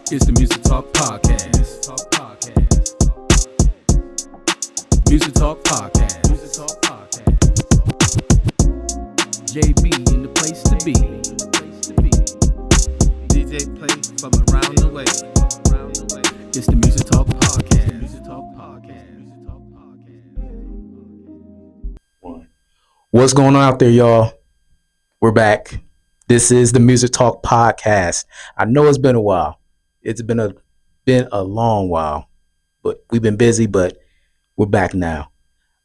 It's the Music Talk Podcast. Music Talk Podcast. JB in the place to be. DJ play from around the way. It's the Music Talk Podcast. What's going on out there, y'all? We're back. This is the Music Talk Podcast. I know it's been a while. It's been a long while, but we've been busy, but we're back now.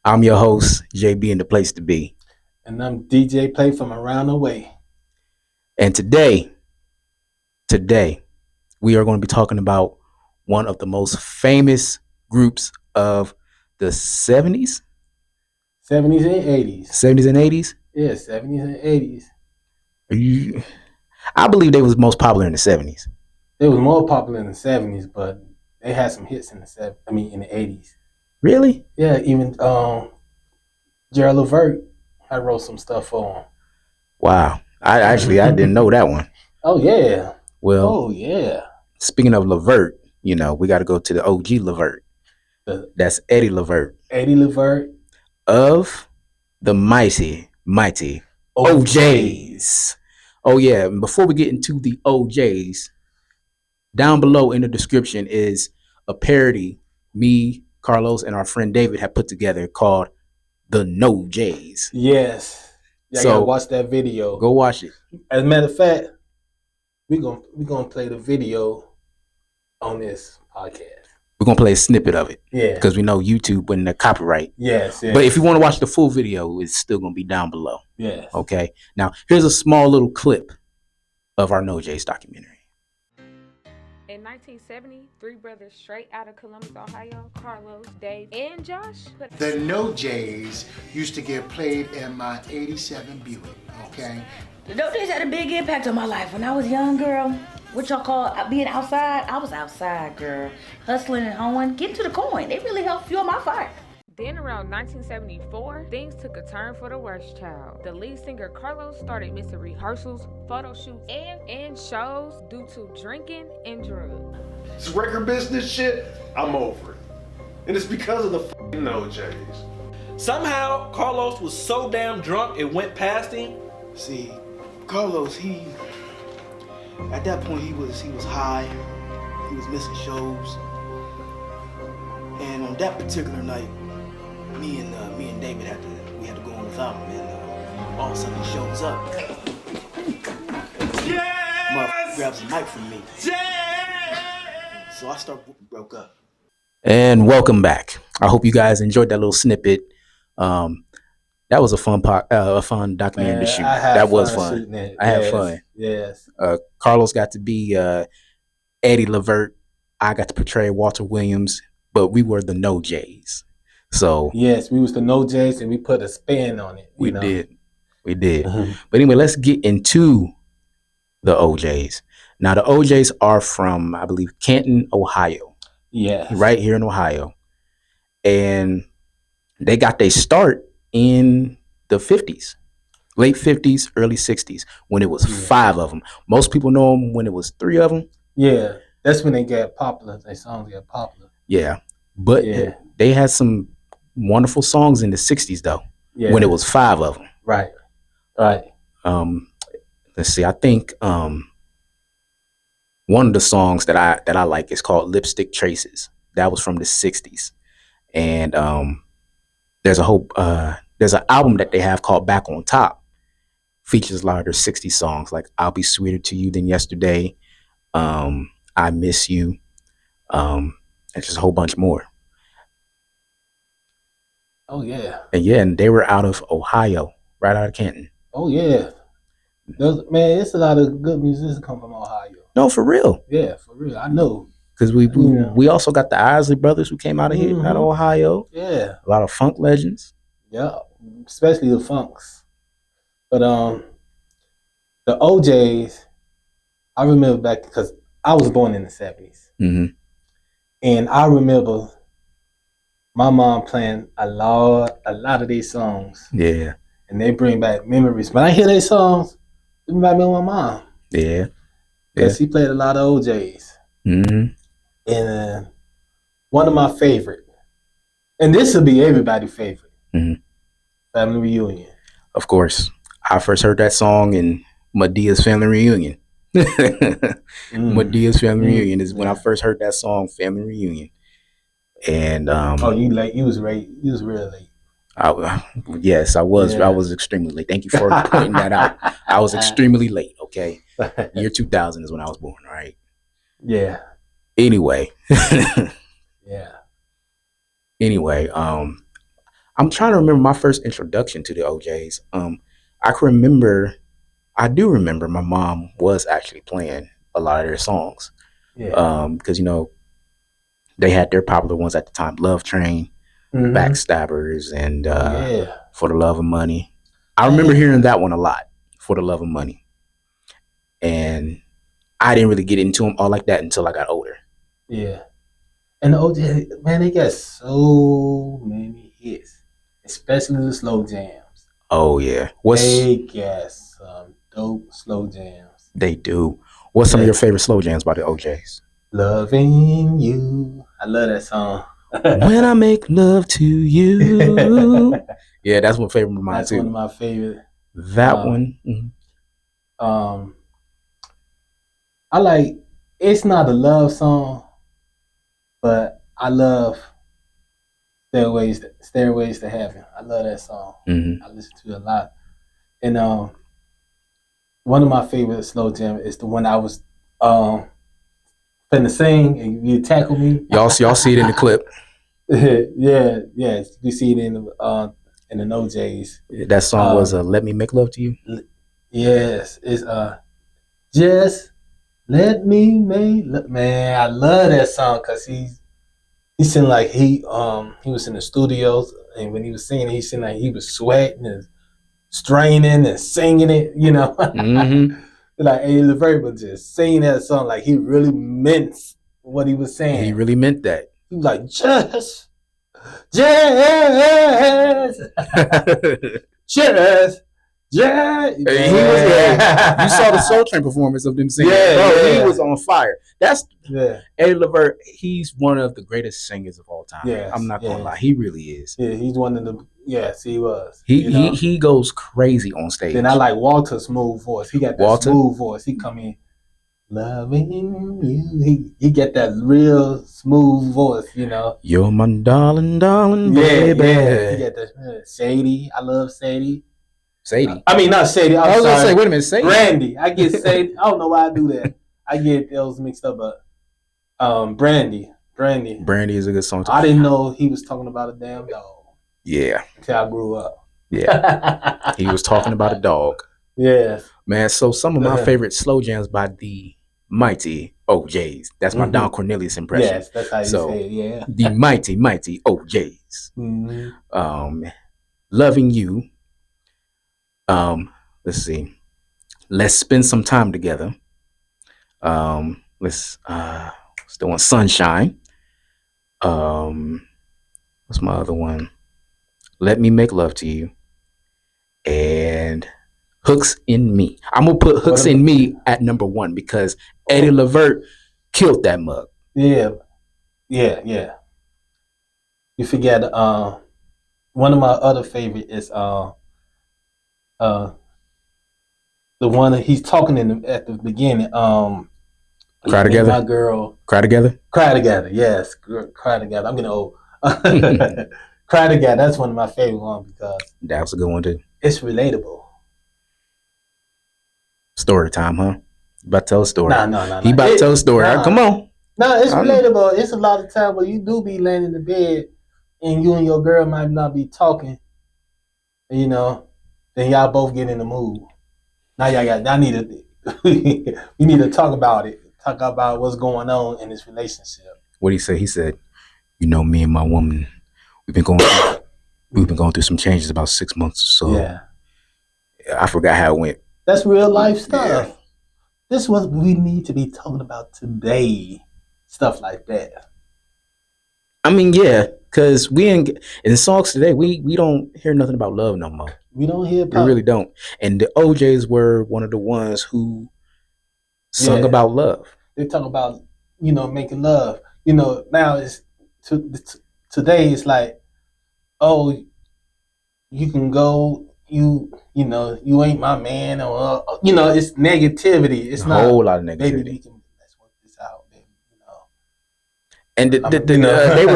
I'm your host, JB in the place to be. And I'm DJ play from around the way. And today, we are going to be talking about one of the most famous groups of the 70s. 70s and 80s. 70s and 80s? Yeah, 70s and 80s. I believe they was most popular in the 70s. They was more popular in the 70s, but they had some hits in the in the 80s. Really? Yeah, even Eddie Levert, I wrote some stuff for him. Wow. I didn't know that one. Oh, yeah. Well, oh, yeah. Speaking of Levert, we got to go to the OG Levert. That's Eddie Levert. Eddie Levert. Of the mighty OJs. Oh, yeah. And before we get into the OJs, down below in the description is a parody me, Carlos, and our friend David have put together called The No Jays. Yes. Yeah, so, I gotta watch that video. Go watch it. As a matter of fact, we're gonna play the video on this podcast. We're going to play a snippet of it. Yeah. Because we know YouTube wouldn't have copyright. Yes. But if you want to watch the full video, it's still going to be down below. Yes. Okay. Now, here's a small little clip of our No Jays documentary. In 1970, three brothers straight out of Columbus, Ohio, Carlos, Dave, and Josh. The No Jays used to get played in my 87 Buick, okay? The No Jays had a big impact on my life. When I was young, girl, what y'all call being outside, I was outside, girl. Hustling and hoeing, getting to the coin. They really helped fuel my fire. Then around 1974, things took a turn for the worst, child. The lead singer Carlos started missing rehearsals, photo shoots, and shows due to drinking and drugs. This record business shit, I'm over it. And it's because of the f***ing No Jays. Somehow, Carlos was so damn drunk it went past him. See, Carlos, at that point he was high, he was missing shows, and on that particular night, me and David had to go on without him, and all of a sudden he shows up. Yes! Motherfucker grabs a mic from me. Yes! So I broke up. And welcome back. I hope you guys enjoyed that little snippet. That was a fun documentary to shoot. That was fun. I had fun. Yes. Carlos got to be Eddie Levert. I got to portray Walterwilliams, but we were the No Jays. So yes, we was the No Jays, and we put a spin on it. We did. But anyway, let's get into the OJs. Now, the OJs are from, I believe, Canton, Ohio. Yeah. Right here in Ohio. And they got their start in the 50s, late 50s, early 60s, when it was 5 of them. Most people know them when it was 3 of them. Yeah, that's when they got popular. Their songs got popular. Yeah, but they had some wonderful songs in the 60s, though, when it was 5 of them. Right. Let's see, I think one of the songs that I like is called Lipstick Traces. That was from the 60s. And there's an album that they have called Back on Top. Features a lot of their 60s songs like I'll Be Sweeter to You Than Yesterday, I Miss You, and just a whole bunch more. Oh, yeah. And they were out of Ohio, right out of Canton. Oh, yeah. It's a lot of good musicians come from Ohio. No, for real. Yeah, for real. I know. Because we also got the Isley brothers who came out of here, out of Ohio. Yeah. A lot of funk legends. Yeah, especially the funks. But the OJs, I remember back because I was born in the 70s. Mm-hmm. And I remember my mom playing a lot of these songs. Yeah. And they bring back memories. When I hear these songs, it reminds me of my mom. Yeah. Because she played a lot of OJs. Mm-hmm. And one of my favorite, and this will be everybody's favorite, Family Reunion. Of course. I first heard that song in Medea's Family Reunion. Medea's Family Reunion is when I first heard that song, Family Reunion. And you late? You was late. You was real late. Yes, I was. Yeah. I was extremely late. Thank you for pointing that out. I was extremely late. Okay, year 2000 is when I was born. All right. Yeah. Anyway. Yeah. Anyway, I'm trying to remember my first introduction to the OJs. I do remember my mom was actually playing a lot of their songs. Yeah. Because they had their popular ones at the time, Love Train, Backstabbers, and For the Love of Money. I remember hearing that one a lot, For the Love of Money. And I didn't really get into them all like that until I got older. Yeah. And the OJ, man, they got so many hits, especially the slow jams. Oh, yeah. They got some dope slow jams. They do. What's some of your favorite slow jams by the OJs? Loving You. I love that song. When I Make Love to You. Yeah, that's my favorite of mine that's too. One of my favorite. That one. I like, it's not a love song, but I love Stairways to Heaven. I love that song. I listen to it a lot. And one of my favorite slow jam is the one I was finna sing and you tackle me. Y'all see it in the clip. Yeah, you see it in the OJs. That song was Let Me Make Love to You. Yes, it's Just Let Me Make Love. Man, I love that song because he seemed like he was in the studios, and when he was singing, he seemed like he was sweating and straining and singing it, Like Eddie Levert was just singing that song like he really meant what he was saying. He really meant that. He was like, just, yeah. You saw the Soul Train performance of them singing. He was on fire. That's Eddie Levert. He's one of the greatest singers of all time. Yes, I'm not gonna lie, he really is. Yeah, he's one of the. Yes, he was. He goes crazy on stage. Then I like Walter's smooth voice. He got that smooth voice. He come in, loving you. He get that real smooth voice. You're my darling, baby. Yeah. He got that Sadie. I love Sadie. Sadie. I mean, not Sadie. I was gonna say, wait a minute, Sadie. Brandy. I get Sadie. I don't know why I do that. I get those mixed up, but Brandy. Brandy is a good song too. I didn't know he was talking about a damn dog. Yeah. Until I grew up. Yeah. He was talking about a dog. Yes. Man, so some of my favorite slow jams by the mighty OJs. That's my Don Cornelius impression. Yes, that's how you say it, yeah. The mighty OJs. Loving You. Let's see. Let's Spend Some Time Together. Let's the one Sunshine. What's my other one? Let Me Make Love to You. And Hooks in Me. I'm gonna put Hooks in Me at number 1 because Eddie Levert killed that mug. Yeah. You forget one of my other favorite is the one that he's talking at the beginning. Cry Together. My girl. Cry Together. Cry Together. Yes, Cry Together. I'm getting old. Cry Together. That's one of my favorite ones because that was a good one too. It's relatable. Story time, huh? You about to tell a story? No. He about to tell a story. Come on. No, it's relatable. It's a lot of time where you do be laying in the bed and you and your girl might not be talking, then y'all both get in the mood. Now y'all need to talk about it. Talk about what's going on in this relationship. What did he say? He said, me and my woman, we've been going through some changes about 6 months or so. Yeah. I forgot how it went. That's real life stuff. Yeah. This is what we need to be talking about today. Stuff like that. I mean, yeah, because in songs today, we don't hear nothing about love no more. We don't hear We really don't. And the OJs were one of the ones who sung about love. They talk about making love. Now today it's like, oh, you can go, you ain't my man, or it's negativity. It's A not whole lot of baby. negativity. Let's work this out, baby. And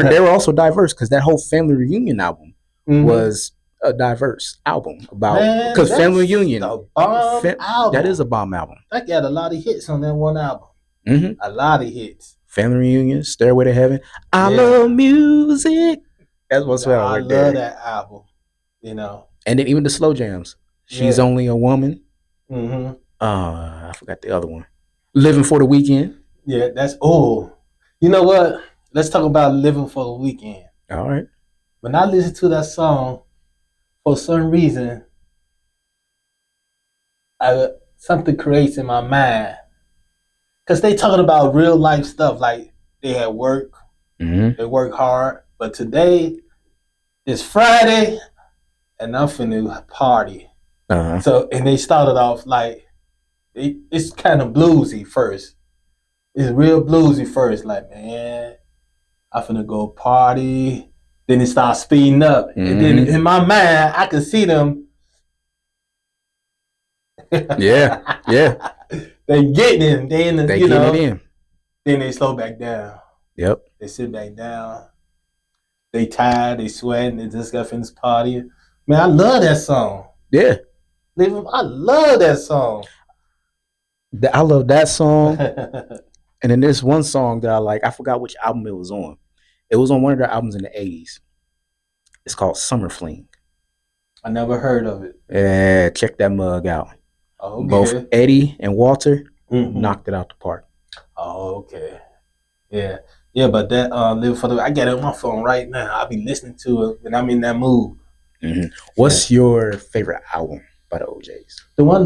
they were also diverse because that whole Family Reunion album was a diverse album about because Family Reunion album. That is a bomb album. I got a lot of hits on that one album. A lot of hits. Family Reunion, Stairway to Heaven. I love music. That's what's up. I love that album. And then even the slow jams. She's Only a Woman. I forgot the other one. Living for the Weekend. Yeah, that's you know what? Let's talk about Living for the Weekend. All right. When I listen to that song, for some reason, something creates in my mind. Because they talking about real life stuff, like they had work, they work hard, but today is Friday, and I'm finna party. So, and they started off like, it's kind of bluesy first. It's real bluesy first, like, man, I'm finna go party. Then it starts speeding up. And then in my mind, I can see them. Yeah. They getting in. They in the, They getting it in. Then they slow back down. Yep. They sit back down. They tired. They sweating. They just got finished partying. Man, I love that song. Yeah. I love that song. I love that song. And then there's one song that I like. I forgot which album it was on. It was on one of their albums in the 80s. It's called Summer Fling. I never heard of it. Yeah, check that mug out. Oh, okay. Both Eddie and Walter knocked it out the park. Oh, okay. Yeah. Yeah, but that Live for the I got it on my phone right now. I'll be listening to it when I'm in that mood. What's your favorite album by the OJs? The one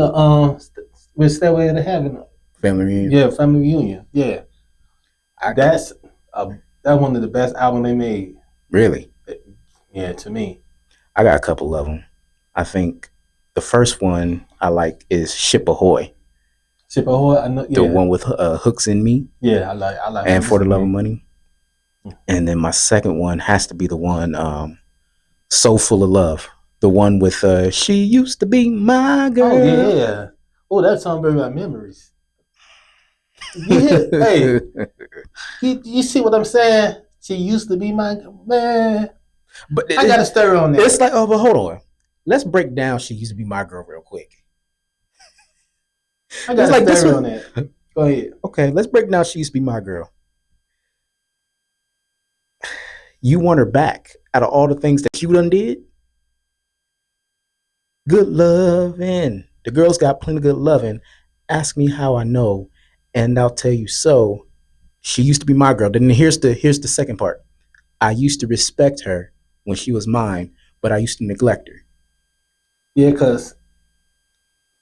with Stairway to Heaven. Family Reunion. Yeah, Family Reunion. Yeah. That's one of the best albums they made. Really? Yeah, to me. I got a couple of them. I think the first one I like is Ship Ahoy. Ship Ahoy, I know. Yeah. The one with Hooks in Me. Yeah, I like. And For the Love of Money. And then my second one has to be the one So Full of Love. The one with She Used to Be My Girl. Oh yeah. Oh, that song brings back memories. Yeah, hey, you see what I'm saying? She used to be my man. But I got to stir on that. It's like, but hold on. Let's break down She Used to Be My Girl real quick. I got to stir on that. Go ahead. Okay, let's break down She Used to Be My Girl. You want her back out of all the things that you done did? Good loving. The girl's got plenty of good loving. Ask me how I know, and I'll tell you so. She used to be my girl. Then here's the second part. I used to respect her when she was mine, but I used to neglect her. Yeah, because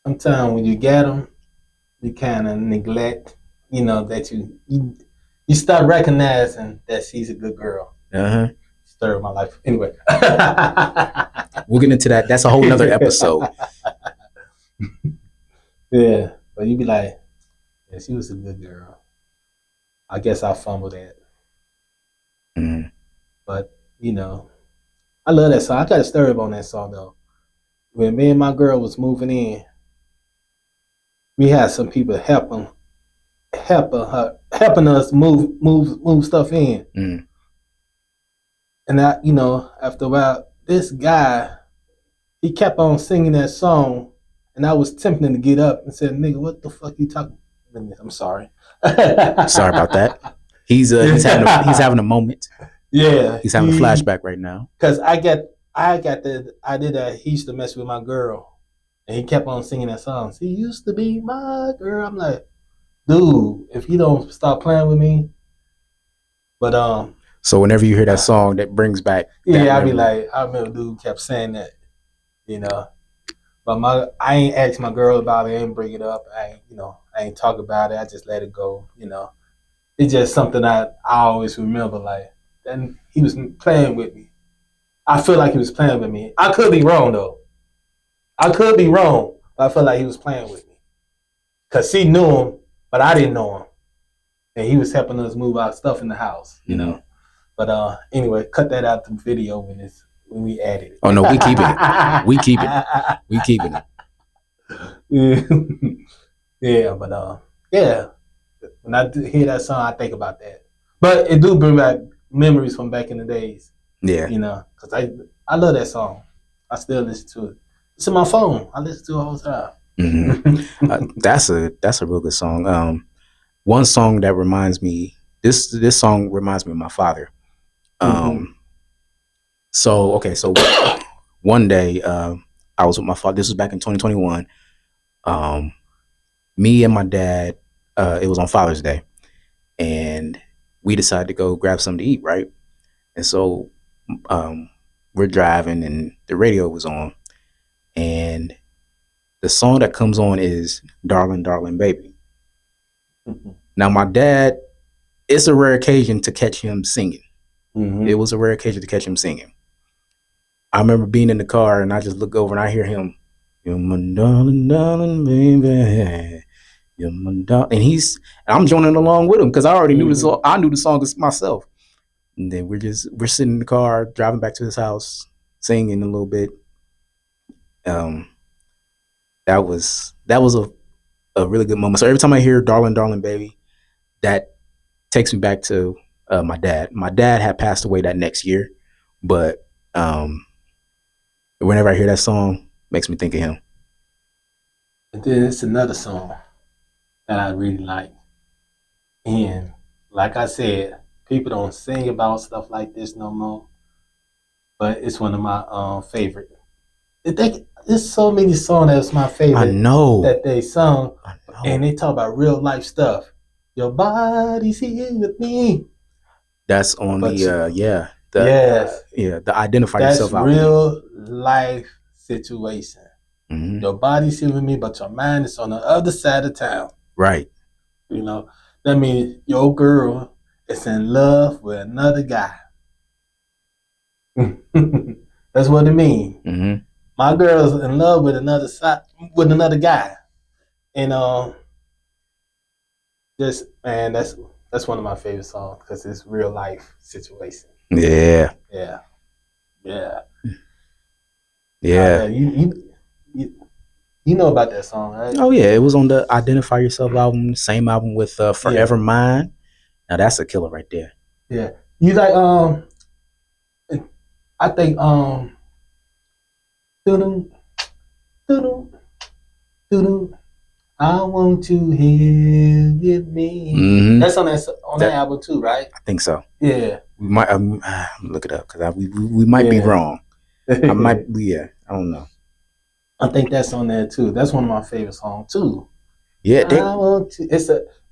sometimes when you get them, you kind of neglect, that you start recognizing that she's a good girl. Story of my life. Anyway. We'll get into that. That's a whole nother episode. Yeah, but you be like, yeah, she was a good girl. I guess I fumbled that. But, I love that song. I got a story on that song, though. When me and my girl was moving in, we had some people helping us move stuff in. And after a while, this guy, he kept on singing that song, and I was tempted to get up and said, "Nigga, what the fuck you talking?" I'm sorry. Sorry about that. He's having a moment. Yeah, he's having a flashback right now. Cause I did that. He used to mess with my girl, and he kept on singing that song. She used to be my girl. I'm like, dude, if you don't stop playing with me, but So whenever you hear that song, that brings back. I be like, I remember dude kept saying that, But I ain't asked my girl about it. I ain't bring it up. I ain't talk about it. I just let it go. It's just something I always remember. Like, and he was playing with me. I feel like he was playing with me. I could be wrong though. I could be wrong, but I feel like he was playing with me. Cause she knew him, but I didn't know him. and he was helping us move our stuff in the house, you know. But anyway, cut that out the video when we added it. Oh no, we keeping it. We keeping it. We keeping it. Yeah, but yeah. When I hear that song, I think about that. But it do bring back memories from back in the days. Yeah. You know, because I love that song. I still listen to it. It's in my phone. I listen to it all the time. That's a real good song. One song that reminds me, this song reminds me of my father. So one day I was with my father. This was back in 2021. Me and my dad, it was on Father's Day, and we decided to go grab something to eat, right? And so we're driving, and the radio was on, and the song that comes on is "Darling, Darling Baby." Now, my dad, it's a rare occasion to catch him singing. It was a rare occasion to catch him singing. I remember being in the car, and I just look over and I hear him, "You're my darling, darling baby. You're my darling." And I'm joining along with him because I already knew the song. I knew the song myself. And then we're sitting in the car, driving back to his house, singing a little bit. That was a really good moment. So every time I hear "Darling, Darling Baby," that takes me back to my dad. My dad had passed away that next year, but whenever I hear that song, it makes me think of him. And then it's another song that I really like. And like I said, people don't sing about stuff like this no more. But it's one of my favorite. There's so many songs that's my favorite. I know. That they sung. And they talk about real life stuff. Your body's here with me. That's on the Identify That's Yourself album. Real life situation. Your body's here with me, but your mind is on the other side of town. Right. You know, that means your girl is in love with another guy. That's what it means. My girl's in love with another guy. And that's one of my favorite songs because it's real life situation. Yeah. You know about that song, right? Oh yeah, it was on the Identify Yourself album, same album with Forever Mine. Now that's a killer right there. Yeah. You like I think I want to hear with me. That's on that album too, right? I think so. Yeah. We might look it up because we might be wrong. I don't know. I think that's on there too. That's one of my favorite songs too. Yeah,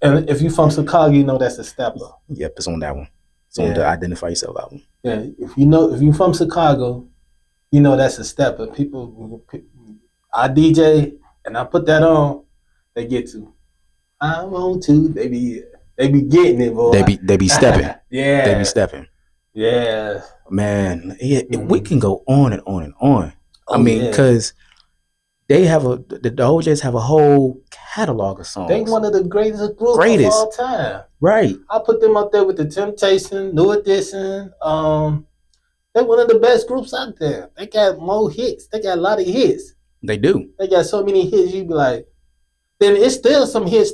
and if you from Chicago, you know that's a stepper. Yep, it's on that one. It's on the Identify Yourself album. Yeah, if you from Chicago, you know that's a stepper. I DJ and I put that on, they get to. I want to. They be getting it, boy. They be stepping. Yeah, they be stepping. Yeah, man. We can go on and on and on. I mean, because they have the OJs have a whole catalog of songs. They one of the greatest groups of all time. Right. I put them up there with the Temptation, New Edition. They're one of the best groups out there. They got more hits. They got a lot of hits. They do. They got so many hits. You be like, then it's still some hits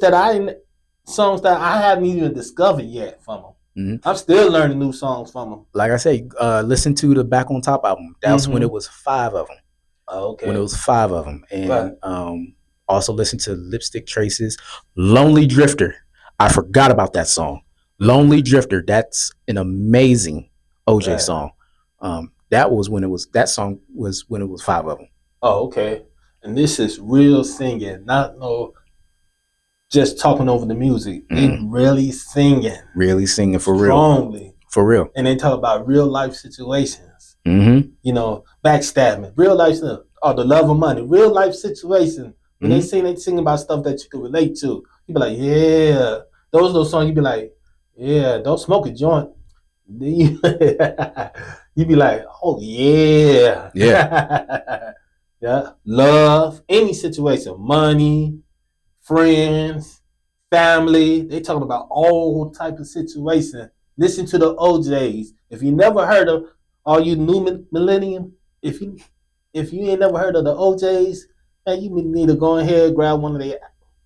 songs that I haven't even discovered yet from them. I'm still learning new songs from them. Like I say, listen to the Back on Top album. That was when it was 5 of them. Oh, okay. When it was 5 of them. And also listen to Lipstick Traces. Lonely Drifter. I forgot about that song. Lonely Drifter. That's an amazing OJ song. That song was when it was 5 of them. Oh, okay. And this is real singing, not just talking over the music. They really singing. Really singing for real. Strongly. For real. And they talk about real life situations. You know, backstabbing, real life stuff, or the love of money, real life situations. When they sing about stuff that you can relate to. You be like, yeah. Those little songs, you be like, yeah, don't smoke a joint. You be like, oh yeah. Yeah. Yeah. Love, any situation, money, friends, family. They talking about all type of situation. Listen to the OJs. If you never heard of all you new millennium, if you ain't never heard of the OJs, man, you need to go ahead, grab one of their,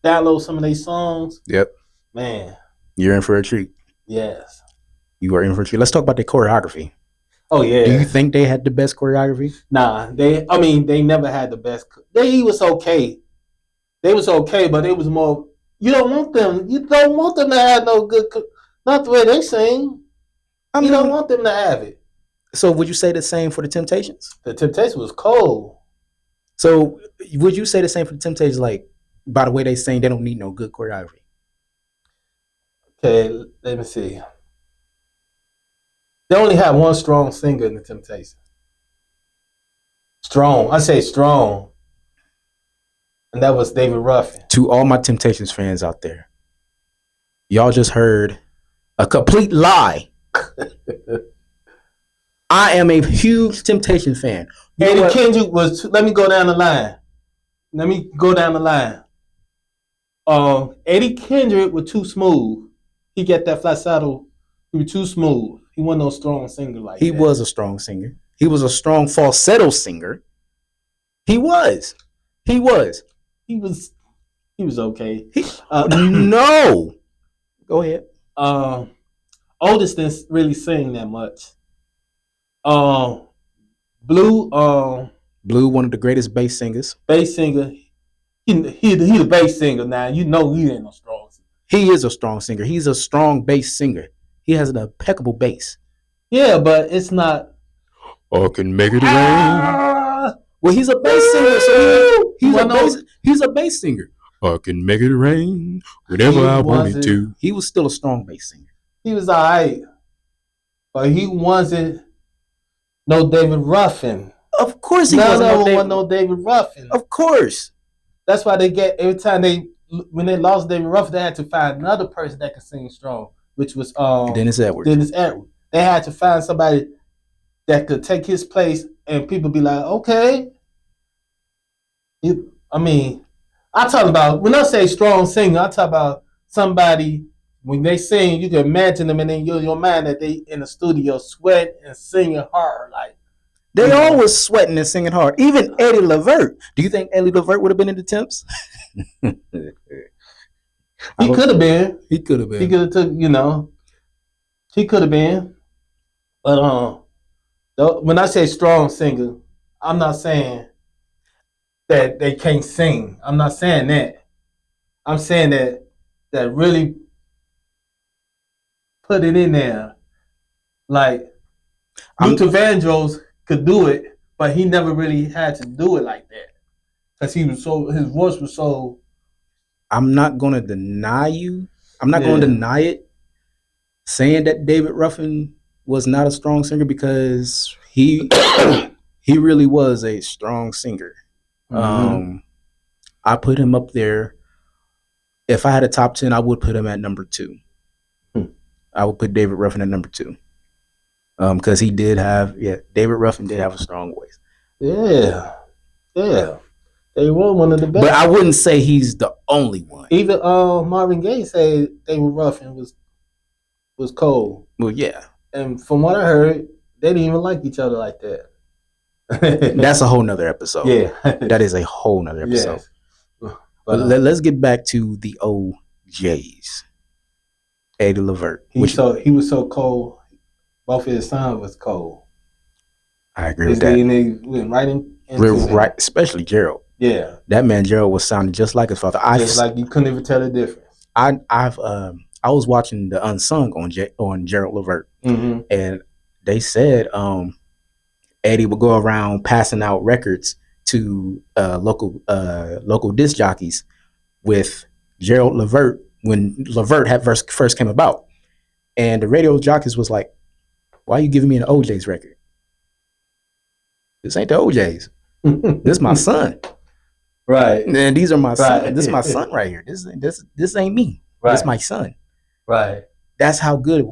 download some of their songs. Yep. Man. You're in for a treat. Yes. You are in for a treat. Let's talk about the choreography. Oh yeah. Do you think they had the best choreography? Nah, they never had the best. They was okay. They was okay, but it was more. You don't want them to have no good. Not the way they sing. You don't want them to have it. So would you say the same for the Temptations? The Temptations was cold. So would you say the same for the Temptations? Like, by the way they sing, they don't need no good choreography. Okay, let me see. They only had one strong singer in the Temptations. Strong. I say strong. And that was David Ruffin. To all my Temptations fans out there, y'all just heard a complete lie. I am a huge Temptation fan. Eddie Kendrick was. Let me go down the line. Eddie Kendrick was too smooth. He got that falsetto. He was too smooth. He wasn't no strong singer like that. He was a strong singer. He was a strong falsetto singer. He was okay. No. Go ahead. Otis didn't really sing that much. Blue, one of the greatest bass singers. Bass singer. He the bass singer now. You know he ain't no strong singer. He is a strong singer. He's a strong bass singer. He has an impeccable bass. Yeah, but it's not. I can make it rain. Well, he's a bass singer, so he's a bass singer. I can make it rain whenever I wanted to. He was still a strong bass singer. He was all right, but he wasn't no David Ruffin. Of course he wasn't no David Ruffin. Of course. That's why every time when they lost David Ruffin, they had to find another person that could sing strong, which was Dennis Edwards. They had to find somebody that could take his place, and people be like, okay. I talk about, when I say strong singer, I talk about somebody, when they sing, you can imagine them, and then your mind that they in the studio sweat and singing hard. Like, they always sweating and singing hard. Even Eddie Levert. Do you think Eddie Levert would have been in the Temps? He could have been. He could have been. He could have took, he could have been. But when I say strong singer, I'm not saying that they can't sing. I'm not saying that. I'm saying that really put it in there. Like, Luther Vandross could do it, but he never really had to do it like that. Because his voice was so. I'm not going to deny you. I'm not going to deny it, saying that David Ruffin was not a strong singer, because he really was a strong singer. Mm-hmm. I put him up there. If I had a top 10, I would put him at number 2. I would put David Ruffin at number 2. Because David Ruffin did have a strong voice. Yeah. They were one of the best. But I wouldn't say he's the only one. Even Marvin Gaye said David Ruffin was cold. Well, yeah. And from what I heard, they didn't even like each other like that. That's a whole nother episode. Yeah. That is a whole nother episode. Yes. But let's get back to the OJs. Eddie Levert. He was so cold. Both of his sons was cold. I agree with that. They went right into right, especially Gerald. Yeah. That man Gerald was sounding just like his father. Just like you couldn't even tell the difference. I was watching the Unsung on Gerald Levert, mm-hmm. and they said Eddie would go around passing out records to local disc jockeys with Gerald Levert when Levert had first came about, and the radio jockeys was like, "Why are you giving me an OJ's record? This ain't the OJ's. This is my son." Right. And these are my son. This is my son right here. This ain't me. Right. This is my son. Right. That's how good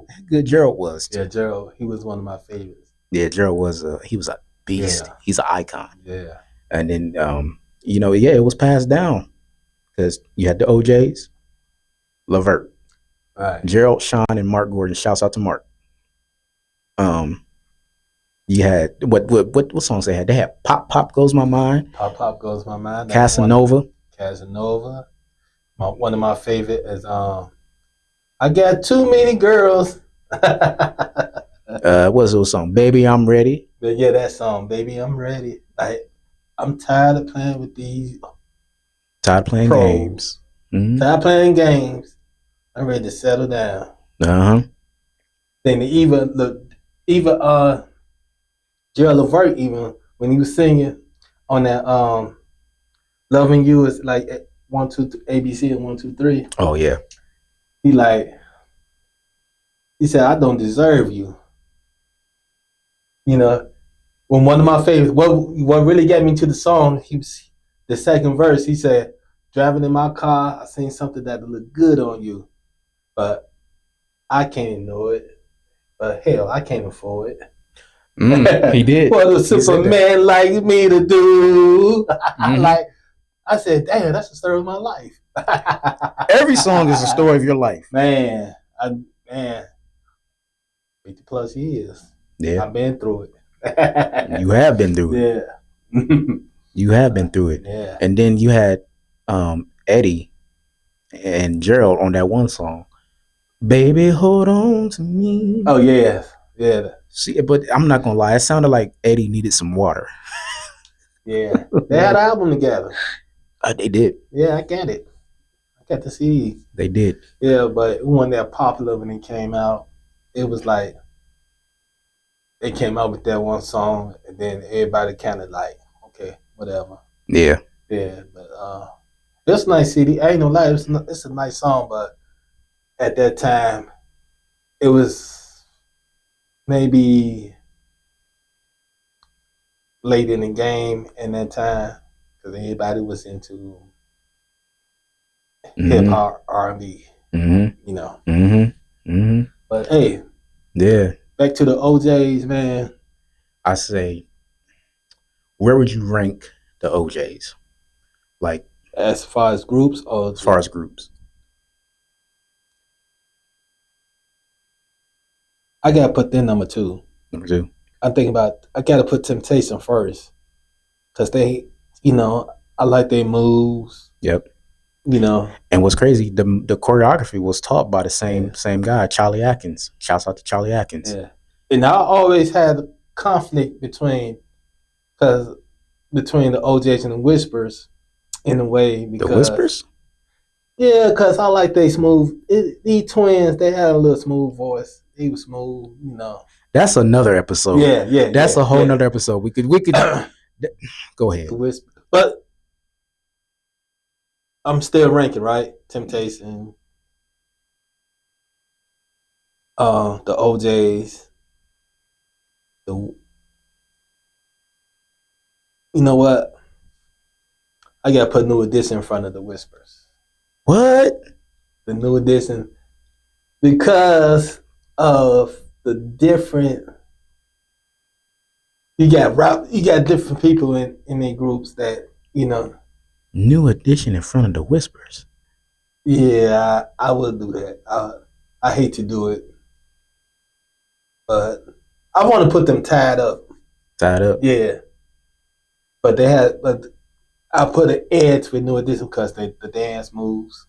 Gerald was. Yeah, Gerald, he was one of my favorites. Yeah, Gerald was he was a beast. Yeah. He's an icon. Yeah. And then it was passed down because you had the OJs, Levert. Right. Gerald, Sean, and Mark Gordon. Shouts out to Mark. You had what songs they had? They had Pop Goes My Mind. Pop Goes My Mind. Casanova. One of my favorite is I got too many girls. What's those song? Baby, I'm Ready. But yeah, that song, Baby, I'm Ready. I'm tired of playing with these. Tired of playing pros. games. Mm-hmm. Tired of playing games. I'm ready to settle down. Then Gerald Levert, even when he was singing on that Loving You is like 1, 2, 3, ABC and 1, 2, 3. Oh yeah. He said, I don't deserve you. You know, when one of my favorites, what really got me to the song, the second verse, he said, driving in my car, I seen something that looked good on you, but I can't ignore it. But hell, I can't afford it. He did. What a Superman like me to do. I said, damn, that's the story of my life. Every song is a story of your life. Man, 50 plus years. Yeah. I've been through it. You have been through it. Yeah. You have been through it. Yeah. And then you had Eddie and Gerald on that one song. Baby, hold on to me. Oh, yeah. Yeah. See, but I'm not gonna lie, it sounded like Eddie needed some water. Yeah. They had an album together. They did. Yeah, I got it. I got the CD. They did. Yeah, but it wasn't that popular when it came out. It was like they came out with that one song, and then everybody kind of like, okay, whatever. Yeah. Yeah, but it's a nice CD. I ain't no lie, it's a nice song, but at that time, it was maybe late in the game in that time because everybody was into hip hop, R&B, you know. But hey, yeah. Back to the OJs, man. I say, where would you rank the OJs? Like, as far as groups, or as far as groups? I gotta put them number 2. Number 2. I gotta put Temptation first, cause they, you know, I like their moves. Yep. You know, and what's crazy, the choreography was taught by the same guy, Charlie Atkins. Shouts out to Charlie Atkins. Yeah, and I always had conflict between the OJs and the Whispers, in a way. Because, the Whispers? Yeah, because I like they smooth. These twins, they had a little smooth voice. He was smooth, you know. That's another episode. Yeah. That's a whole nother episode. We could go ahead. The Whisper, but I'm still ranking, right? Temptation, the OJs, you know what? I gotta put New Edition in front of the Whispers. What? The New Edition, because of the different. You got different people in their groups that, you know. New Edition in front of the Whispers. Yeah, I would do that. I hate to do it, but I want to put them tied up. Tied up. Yeah, but I put an edge with New Edition because the dance moves.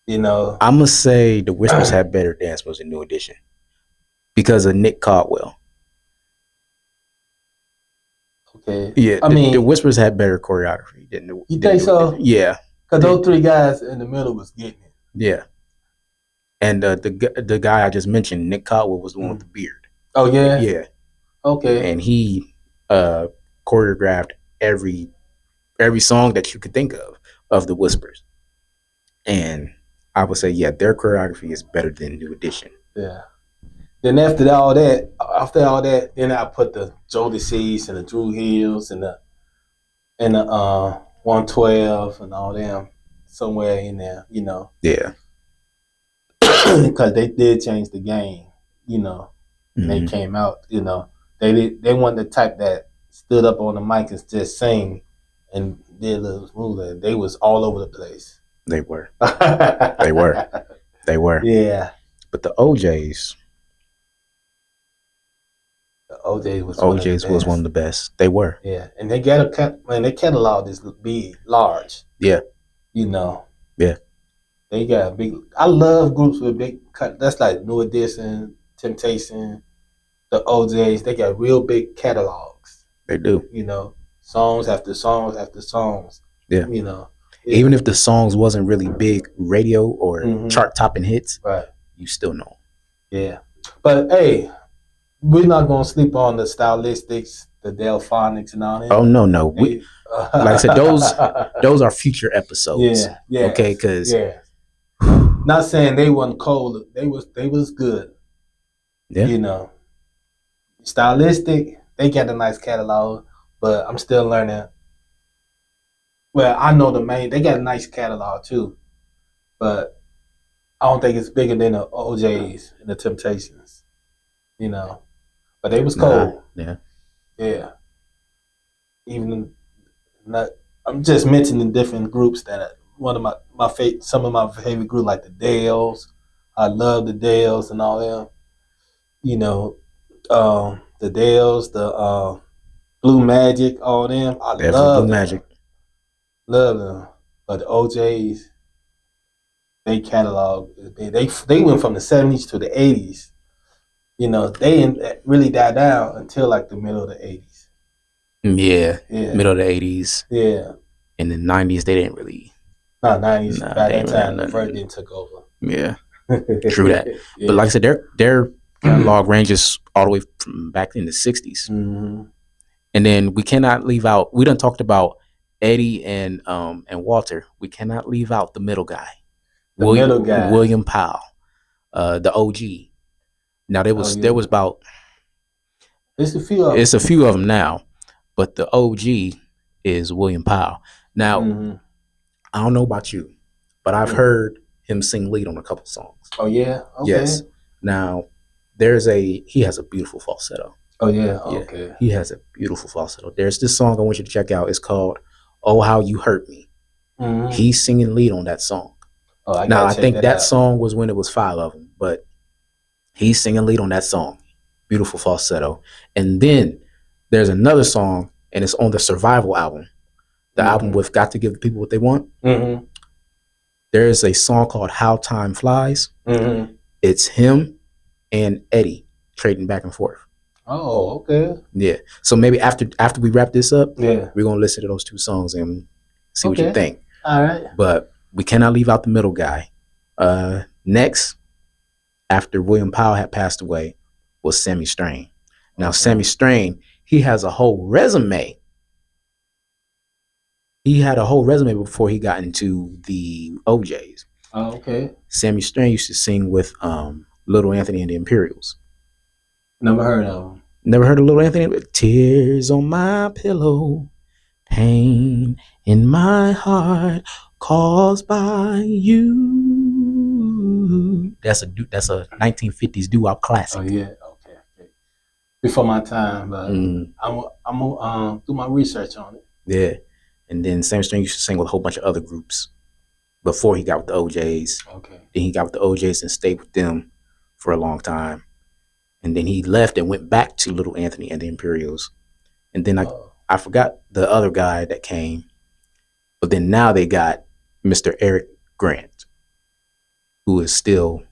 You know, I'm gonna say the Whispers had better dance moves than New Edition because of Nick Caldwell. Okay. Yeah, the Whispers had better choreography than the. You think so? Yeah. Because those 3 guys in the middle was getting it. Yeah. And the guy I just mentioned, Nick Caldwell, was the one with the beard. Oh yeah. Yeah. Okay. And he choreographed every song that you could think of the Whispers. And I would say, yeah, their choreography is better than New Edition. Yeah. Then after all that, then I put the Jody Seas and the Drew Hills and the 112 and all them somewhere in there, you know. Yeah. Because they did change the game, you know. They came out, you know. They weren't the type that stood up on the mic and just sang and did a little smooth. They was all over the place. They were. They were. They were. Yeah. But the OJs, The OJs was one of the best. They were. Yeah, and they got their catalog is big, large. Yeah. You know. Yeah. They got big. I love groups with big cut. That's like New Edition, Temptation, the OJs. They got real big catalogs. They do. You know, songs after songs after songs. Yeah. You know, even if the songs wasn't really big radio or chart topping hits, right? You still know. Yeah, but hey, we're not gonna sleep on the stylistics, the Delphonics, and all that. Oh no. We, like I said, those are future episodes. Yeah. Okay, because not saying they wasn't cold. They was good. Yeah. You know, stylistic. They got a nice catalog, but I'm still learning. Well, I know they got a nice catalog too, but I don't think it's bigger than the OJs and the Temptations. You know, but they was cold. Yeah. Even I'm just mentioning different groups that one of some of my favorite groups like the Dales. I love the Dales and all them. You know, the Dales, the Blue Magic, all them. I love Blue Magic. Love them. But the OJs, they catalog, they went from the 70s to the 80s. You know, they didn't really die down until like the middle of the 80s. Yeah. Middle of the 80s. Yeah. In the 90s, they didn't really. No, 90s. By that time, Levert didn't took over. Yeah. True that. But like I said, their catalog ranges all the way from back in the 60s. Mm-hmm. And then we cannot leave out, we done talked about Eddie and Walter. We cannot leave out the middle guy. William Powell, the OG. Now there was about. It's a few of them. It's a few of them now, but the OG is William Powell. Now, I don't know about you, but I've heard him sing lead on a couple songs. Oh yeah. Okay. Yes. Now he has a beautiful falsetto. Oh yeah. Okay. Yeah, he has a beautiful falsetto. There's this song I want you to check out. It's called "Oh How You Hurt Me." Mm-hmm. He's singing lead on that song. Oh, I think that song was when it was 5 of them, but he's singing lead on that song. Beautiful falsetto. And then there's another song, and it's on the Survival album, the album with "Got to Give the People What They Want." Mm-hmm. There's a song called "How Time Flies." Mm-hmm. It's him and Eddie trading back and forth. Oh, okay. Yeah. So maybe after we wrap this up, we're gonna listen to those 2 songs and see what you think. All right. But we cannot leave out the middle guy. Next, after William Powell had passed away, was Sammy Strain. Now, Sammy Strain, he has a whole resume. He had a whole resume before he got into the OJs. Oh, okay. Sammy Strain used to sing with Little Anthony and the Imperials. Never heard of him. Never heard of Little Anthony? Tears on my pillow, pain in my heart caused by you. That's a 1950s doo-wop classic. Oh yeah, okay. Before my time, but I'm gonna do my research on it. Yeah, and then Sammy Strain used to sing with a whole bunch of other groups before he got with the OJs. Okay. Then he got with the OJs and stayed with them for a long time, and then he left and went back to Little Anthony and the Imperials, and then I forgot the other guy that came, but then now they got Mr. Eric Grant, who is still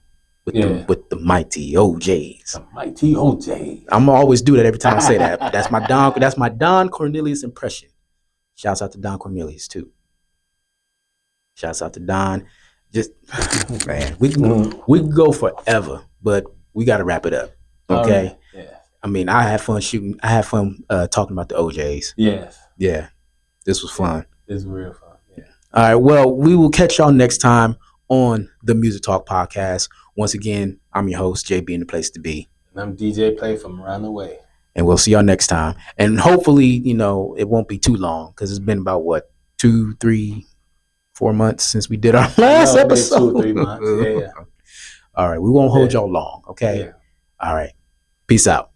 with the mighty OJs. The mighty OJs. I'm gonna always do that every time I say that. That's my Don Cornelius impression. Shouts out to Don Cornelius too. Shouts out to Don. Just man, we can go forever, but we gotta wrap it up. Okay. Right. Yeah. I mean, I had fun shooting. I had fun talking about the OJs. Yes. Yeah. This was fun. It's real fun. Yeah. All right. Well, we will catch y'all next time on the Music Talk Podcast. Once again, I'm your host, JB, in the place to be. And I'm DJ Play from around the way. And we'll see y'all next time. And hopefully, it won't be too long because it's been about 2, 3, 4 months since we did our last episode. 2 or 3 months. Yeah. All right. We won't hold y'all long. Okay. Yeah. All right. Peace out.